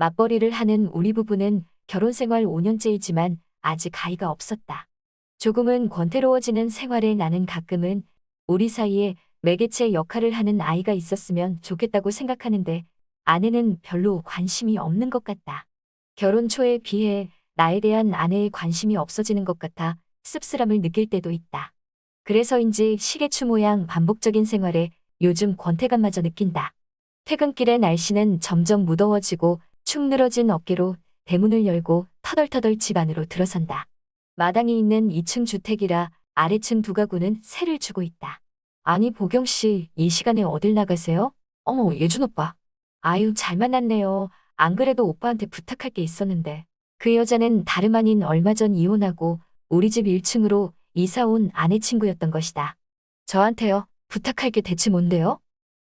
맞벌이를 하는 우리 부부는 결혼 생활 5년째이지만 아직 아이가 없었다. 조금은 권태로워지는 생활에 나는 가끔은 우리 사이에 매개체 역할을 하는 아이가 있었으면 좋겠다고 생각하는데 아내는 별로 관심이 없는 것 같다. 결혼 초에 비해 나에 대한 아내의 관심이 없어지는 것 같아 씁쓸함을 느낄 때도 있다. 그래서인지 시계추 모양 반복적인 생활에 요즘 권태감마저 느낀다. 퇴근길의 날씨는 점점 무더워지고 축 늘어진 어깨로 대문을 열고 터덜터덜 집 안으로 들어선다. 마당이 있는 2층 주택이라 아래층 두 가구는 세를 주고 있다. 아니 보경 씨, 이 시간에 어딜 나가세요? 어머, 예준 오빠. 아유, 잘 만났네요. 안 그래도 오빠한테 부탁할 게 있었는데. 그 여자는 다름 아닌 얼마 전 이혼하고 우리 집 1층으로 이사 온 아내 친구였던 것이다. 저한테요? 부탁할 게 대체 뭔데요?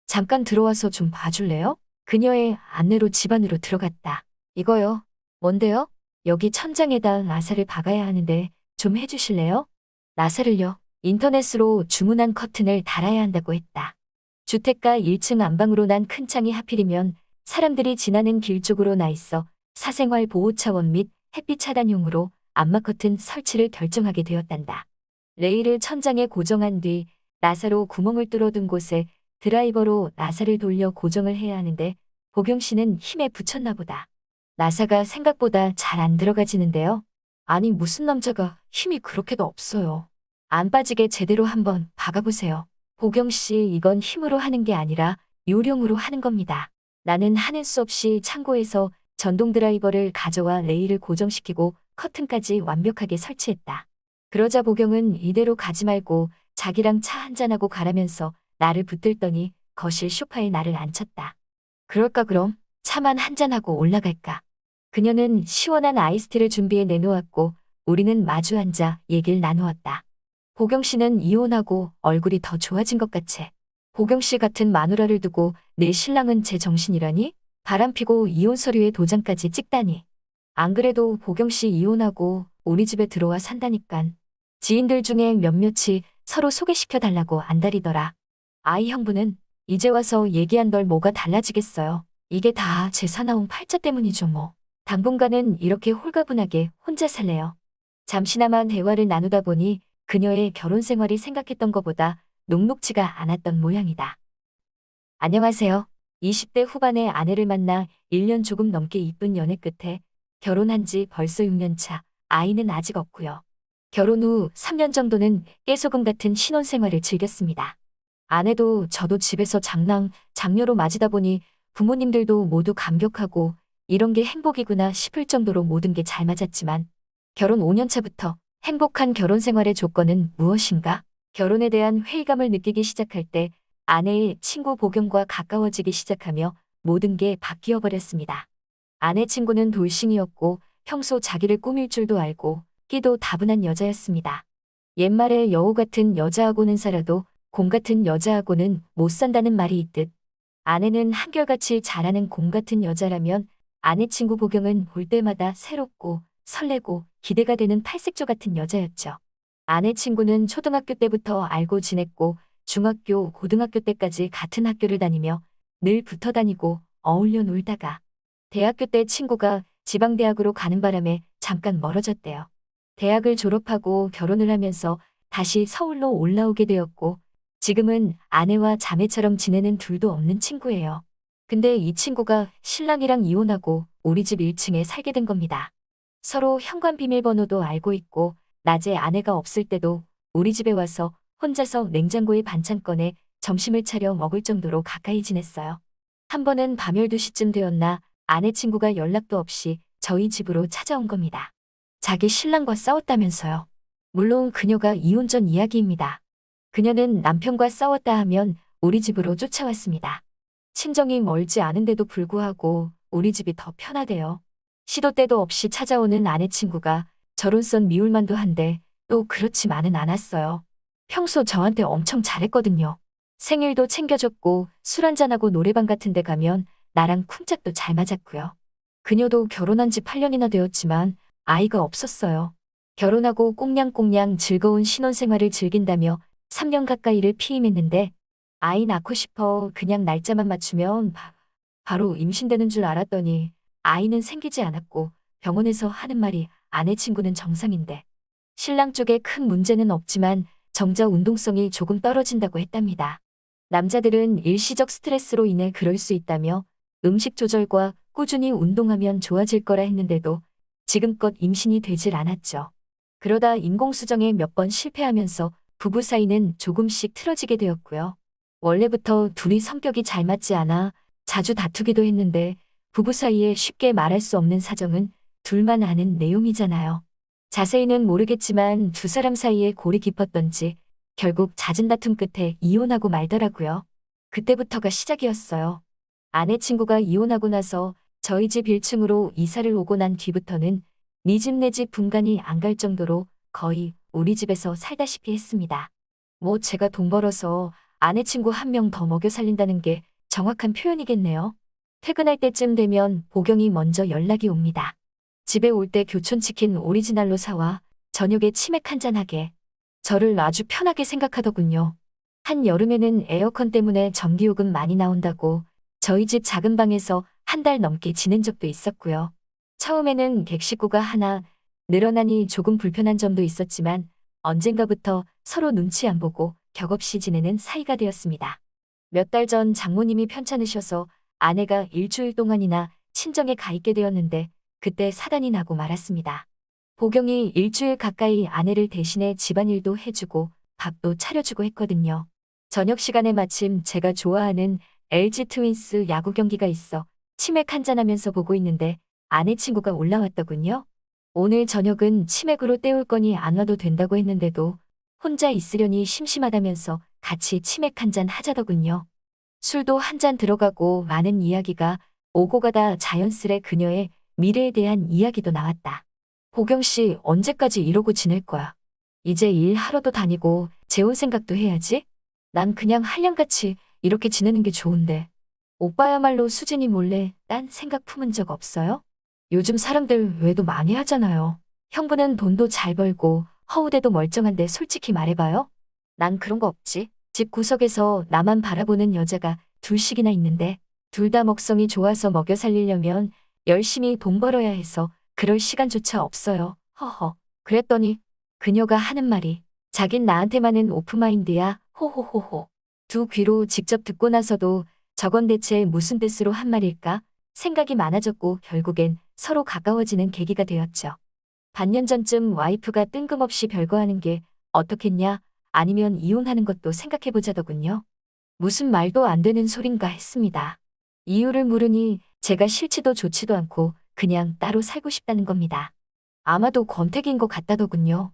잠깐 들어와서 좀 봐줄래요? 그녀의 안내로 집 안으로 들어갔다. 이거요. 뭔데요? 여기 천장에다 나사를 박아야 하는데 좀 해주실래요? 나사를요? 인터넷으로 주문한 커튼을 달아야 한다고 했다. 주택가 1층 안방으로 난 큰 창이 하필이면 사람들이 지나는 길 쪽으로 나 있어 사생활 보호 차원 및 햇빛 차단용으로 암막 커튼 설치를 결정하게 되었단다. 레일을 천장에 고정한 뒤 나사로 구멍을 뚫어둔 곳에 드라이버로 나사를 돌려 고정을 해야 하는데 보경 씨는 힘에 부쳤나 보다. 나사가 생각보다 잘 안 들어가지는데요. 아니 무슨 남자가 힘이 그렇게도 없어요. 안 빠지게 제대로 한번 박아보세요. 보경 씨, 이건 힘으로 하는 게 아니라 요령으로 하는 겁니다. 나는 하는 수 없이 창고에서 전동 드라이버를 가져와 레일을 고정시키고 커튼까지 완벽하게 설치했다. 그러자 보경은 이대로 가지 말고 자기랑 차 한잔하고 가라면서 나를 붙들더니 거실 소파에 나를 앉혔다. 그럴까 그럼? 차만 한잔하고 올라갈까? 그녀는 시원한 아이스티를 준비해 내놓았고 우리는 마주 앉아 얘기를 나누었다. 보경 씨는 이혼하고 얼굴이 더 좋아진 것 같지? 보경 씨 같은 마누라를 두고 내 신랑은 제 정신이라니? 바람피고 이혼 서류에 도장까지 찍다니. 안 그래도 보경 씨 이혼하고 우리 집에 들어와 산다니깐. 지인들 중에 몇몇이 서로 소개시켜 달라고 안달이더라. 아이 형부는 이제 와서 얘기한들 뭐가 달라지겠어요. 이게 다 제 사나운 팔자 때문이죠 뭐. 당분간은 이렇게 홀가분하게 혼자 살래요. 잠시나마 대화를 나누다 보니 그녀의 결혼 생활이 생각했던 것보다 녹록지가 않았던 모양이다. 안녕하세요. 20대 후반의 아내를 만나 1년 조금 넘게 이쁜 연애 끝에 결혼한 지 벌써 6년 차, 아이는 아직 없고요. 결혼 후 3년 정도는 깨소금 같은 신혼생활을 즐겼습니다. 아내도 저도 집에서 장녀로 맞이다 보니 부모님들도 모두 감격하고 이런 게 행복이구나 싶을 정도로 모든 게 잘 맞았지만 결혼 5년 차부터 행복한 결혼 생활의 조건은 무엇인가? 결혼에 대한 회의감을 느끼기 시작할 때 아내의 친구 보경과 가까워지기 시작하며 모든 게 바뀌어 버렸습니다. 아내 친구는 돌싱이었고 평소 자기를 꾸밀 줄도 알고 끼도 다분한 여자였습니다. 옛말에 여우 같은 여자하고는 살아도 곰 같은 여자하고는 못 산다는 말이 있듯 아내는 한결같이 잘하는 곰 같은 여자라면 아내 친구 보경은 볼 때마다 새롭고 설레고 기대가 되는 팔색조 같은 여자였죠. 아내 친구는 초등학교 때부터 알고 지냈고 중학교, 고등학교 때까지 같은 학교를 다니며 늘 붙어 다니고 어울려 놀다가 대학교 때 친구가 지방대학으로 가는 바람에 잠깐 멀어졌대요. 대학을 졸업하고 결혼을 하면서 다시 서울로 올라오게 되었고 지금은 아내와 자매처럼 지내는 둘도 없는 친구예요. 근데 이 친구가 신랑이랑 이혼하고 우리 집 1층에 살게 된 겁니다. 서로 현관 비밀번호도 알고 있고 낮에 아내가 없을 때도 우리 집에 와서 혼자서 냉장고에 반찬 꺼내 점심을 차려 먹을 정도로 가까이 지냈어요. 한 번은 밤 12시쯤 되었나 아내 친구가 연락도 없이 저희 집으로 찾아온 겁니다. 자기 신랑과 싸웠다면서요. 물론 그녀가 이혼 전 이야기입니다. 그녀는 남편과 싸웠다 하면 우리 집으로 쫓아왔습니다. 친정이 멀지 않은데도 불구하고 우리 집이 더 편하대요. 시도 때도 없이 찾아오는 아내 친구가 저로선 미울만도 한데 또 그렇지만은 않았어요. 평소 저한테 엄청 잘했거든요. 생일도 챙겨줬고 술 한잔하고 노래방 같은 데 가면 나랑 쿵짝도 잘 맞았고요. 그녀도 결혼한 지 8년이나 되었지만 아이가 없었어요. 결혼하고 꽁냥꽁냥 즐거운 신혼생활을 즐긴다며 3년 가까이를 피임했는데 아이 낳고 싶어 그냥 날짜만 맞추면 바로 임신되는 줄 알았더니 아이는 생기지 않았고 병원에서 하는 말이 아내 친구는 정상인데 신랑 쪽에 큰 문제는 없지만 정자 운동성이 조금 떨어진다고 했답니다. 남자들은 일시적 스트레스로 인해 그럴 수 있다며 음식 조절과 꾸준히 운동하면 좋아질 거라 했는데도 지금껏 임신이 되질 않았죠. 그러다 인공수정에 몇 번 실패하면서 부부 사이는 조금씩 틀어지게 되었고요. 원래부터 둘이 성격이 잘 맞지 않아 자주 다투기도 했는데 부부 사이에 쉽게 말할 수 없는 사정은 둘만 아는 내용이잖아요. 자세히는 모르겠지만 두 사람 사이에 골이 깊었던지 결국 잦은 다툼 끝에 이혼하고 말더라고요. 그때부터가 시작이었어요. 아내 친구가 이혼하고 나서 저희 집 1층으로 이사를 오고 난 뒤부터는 네 집 내 집 분간이 안 갈 정도로 거의 우리 집에서 살다시피 했습니다. 뭐 제가 돈 벌어서 아내 친구 한 명 더 먹여 살린다는 게 정확한 표현이겠네요. 퇴근할 때쯤 되면 보경이 먼저 연락이 옵니다. 집에 올 때 교촌치킨 오리지널로 사와 저녁에 치맥 한잔하게. 저를 아주 편하게 생각하더군요. 한여름에는 에어컨 때문에 전기요금 많이 나온다고 저희 집 작은 방에서 한 달 넘게 지낸 적도 있었고요. 처음에는 객식구가 하나 늘어나니 조금 불편한 점도 있었지만 언젠가부터 서로 눈치 안 보고 격없이 지내는 사이가 되었습니다. 몇 달 전 장모님이 편찮으셔서 아내가 일주일 동안이나 친정에 가 있게 되었는데 그때 사단이 나고 말았습니다. 보경이 일주일 가까이 아내를 대신해 집안일도 해주고 밥도 차려주고 했거든요. 저녁 시간에 마침 제가 좋아하는 LG 트윈스 야구 경기가 있어 치맥 한잔하면서 보고 있는데 아내 친구가 올라왔더군요. 오늘 저녁은 치맥으로 때울 거니 안 와도 된다고 했는데도 혼자 있으려니 심심하다면서 같이 치맥 한잔 하자더군요. 술도 한 잔 들어가고 많은 이야기가 오고 가다 자연스레 그녀의 미래에 대한 이야기도 나왔다. 보경 씨 언제까지 이러고 지낼 거야? 이제 일 하러도 다니고 재혼 생각도 해야지? 난 그냥 한량같이 이렇게 지내는 게 좋은데. 오빠야말로 수진이 몰래 딴 생각 품은 적 없어요? 요즘 사람들 외도 많이 하잖아요. 형부는 돈도 잘 벌고 허우대도 멀쩡한데 솔직히 말해봐요. 난 그런 거 없지. 집 구석에서 나만 바라보는 여자가 둘씩이나 있는데 둘 다 먹성이 좋아서 먹여 살리려면 열심히 돈 벌어야 해서 그럴 시간조차 없어요. 허허. 그랬더니 그녀가 하는 말이 자긴 나한테만은 오프마인드야. 호호호호. 두 귀로 직접 듣고 나서도 저건 대체 무슨 뜻으로 한 말일까? 생각이 많아졌고 결국엔 서로 가까워지는 계기가 되었죠. 반년 전쯤 와이프가 뜬금없이 별거하는 게 어떻겠냐 아니면 이혼하는 것도 생각해보자더군요. 무슨 말도 안 되는 소린가 했습니다. 이유를 물으니 제가 싫지도 좋지도 않고 그냥 따로 살고 싶다는 겁니다. 아마도 권태기인 것 같다더군요.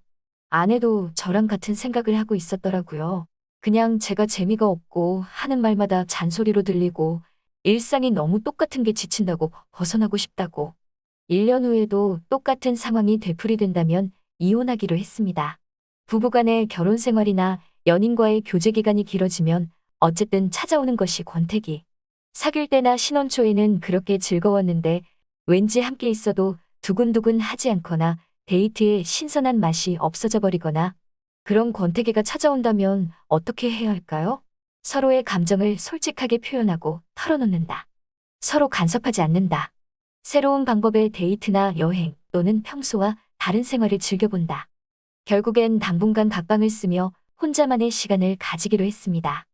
아내도 저랑 같은 생각을 하고 있었더라고요. 그냥 제가 재미가 없고 하는 말마다 잔소리로 들리고 일상이 너무 똑같은 게 지친다고 벗어나고 싶다고. 1년 후에도 똑같은 상황이 되풀이된다면 이혼하기로 했습니다. 부부간의 결혼 생활이나 연인과의 교제 기간이 길어지면 어쨌든 찾아오는 것이 권태기. 사귈 때나 신혼 초에는 그렇게 즐거웠는데 왠지 함께 있어도 두근두근 하지 않거나 데이트에 신선한 맛이 없어져 버리거나 그런 권태기가 찾아온다면 어떻게 해야 할까요? 서로의 감정을 솔직하게 표현하고 털어놓는다. 서로 간섭하지 않는다. 새로운 방법의 데이트나 여행 또는 평소와 다른 생활을 즐겨본다. 결국엔 당분간 각방을 쓰며 혼자만의 시간을 가지기로 했습니다.